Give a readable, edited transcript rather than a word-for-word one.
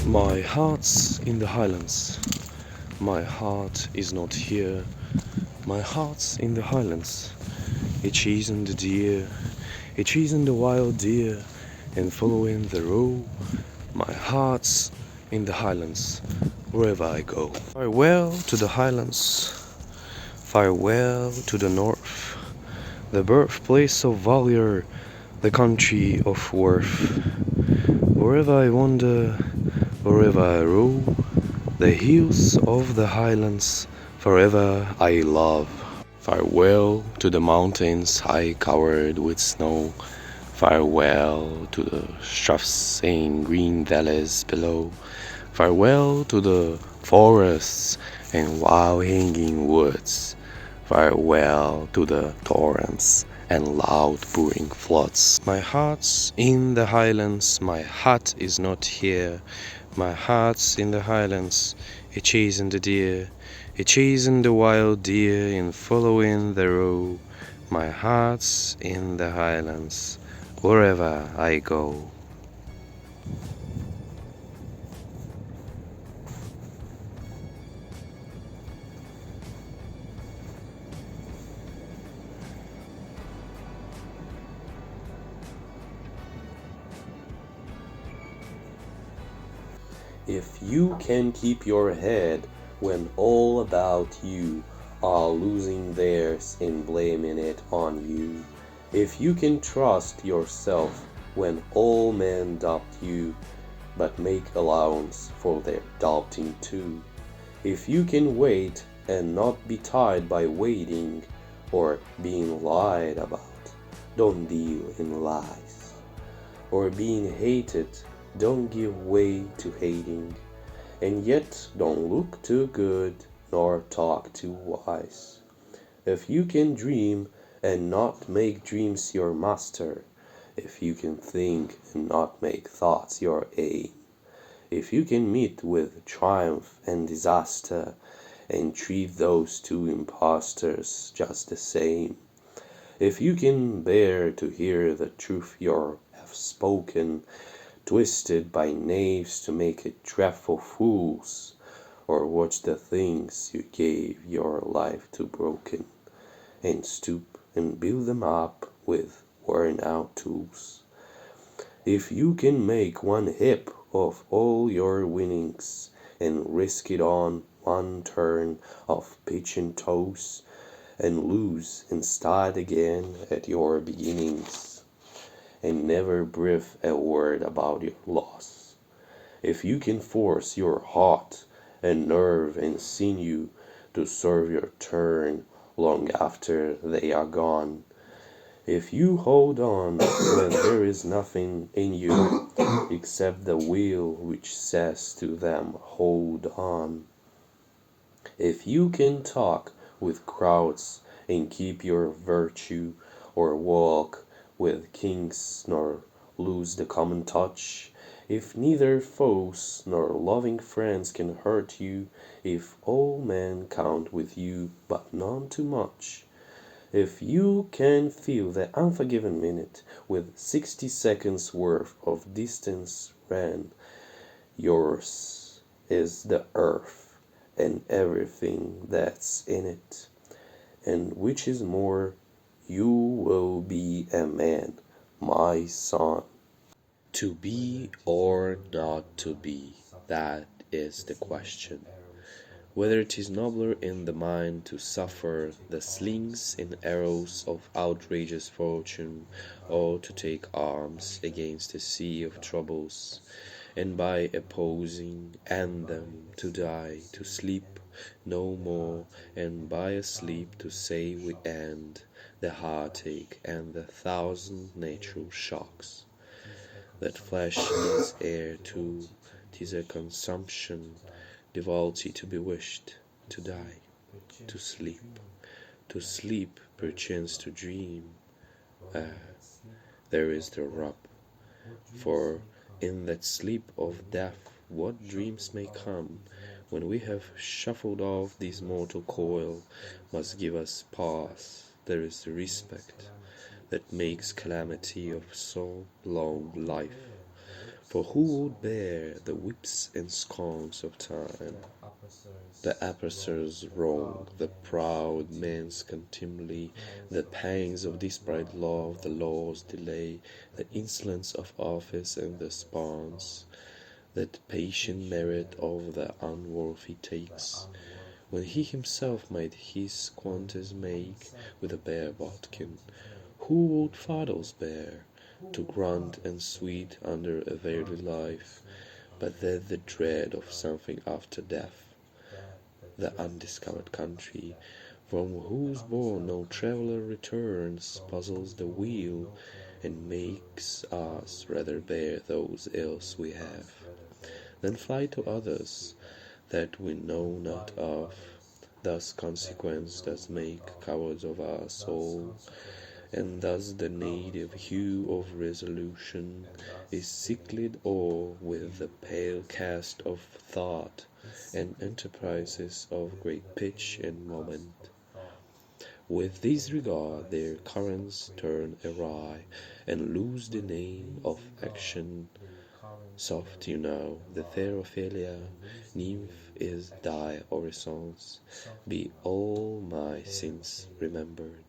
My heart's in the Highlands. My heart is not here. My heart's in the Highlands. It chasing the deer, it chasing the wild deer, and following the roe. My heart's in the Highlands, wherever I go. Farewell to the Highlands, farewell to the North, the birthplace of valor, the country of worth. Wherever I wander, wherever I rove, the hills of the Highlands forever I love. Farewell to the mountains high covered with snow. Farewell to the troughs and green valleys below. Farewell to the forests and wild hanging woods. Farewell to the torrents and loud pouring floods. My heart's in the Highlands, my heart is not here. My heart's in the Highlands, it chasing the deer, it chasing the wild deer and following the roe. My heart's in the Highlands, wherever I go. If you can keep your head when all about you are losing theirs and blaming it on you, if you can trust yourself when all men doubt you, but make allowance for their doubting too, if you can wait and not be tied by waiting or being lied about, don't deal in lies, or being hated, don't give way to hating, and yet don't look too good nor talk too wise. If you can dream and not make dreams your master, if you can think and not make thoughts your aim, if you can meet with triumph and disaster and treat those two impostors just the same, if you can bear to hear the truth you have spoken, twisted by knaves to make it dreadful fools, or watch the things you gave your life to broken, and stoop and build them up with worn out tools. If you can make one heap of all your winnings and risk it on one turn of pitching toes, and lose and start again at your beginnings, and never breathe a word about your loss. If you can force your heart and nerve and sinew to serve your turn long after they are gone, if you hold on when there is nothing in you except the will which says to them, hold on, if you can talk with crowds and keep your virtue, or walk with kings nor lose the common touch, if neither foes nor loving friends can hurt you, if all men count with you but none too much, if you can fill the unforgiven minute with 60 seconds worth of distance ran, yours is the earth and everything that's in it, and which is more, you will be a man, my son. To be or not to be, that is the question. Whether it is nobler in the mind to suffer the slings and arrows of outrageous fortune, or to take arms against a sea of troubles, and by opposing end them to die, to sleep no more, and by a sleep to say we end the heartache and the thousand natural shocks. That flesh needs air too, 'tis a consumption, devoutly to be wished, to die, to sleep, perchance to dream. Ah, there is the rub, for in that sleep of death what dreams may come, when we have shuffled off this mortal coil, must give us pause, there is the respect that makes calamity of so long life. For who would bear the whips and scorns of time, the oppressor's wrong, the proud man's contumely, the pangs of desperate love, the law's delay, the insolence of office and the spawns that patient merit of the unworthy takes, when he himself might his quantities make with a bare bodkin? Who would fathers bear, to grant and sweet under a very life, but that the dread of something after death, the undiscovered country, from whose bourne no traveller returns, puzzles the wheel, and makes us rather bear those ills we have, than fly to others that we know not of. Thus consequence does make cowards of us all, and thus the native hue of resolution is sicklied o'er with the pale cast of thought, and enterprises of great pitch and moment, with this regard their currents turn awry, and lose the name of action. Soft, you know, the fair Ophelia, nymph is thy orisons, be all my sins remembered.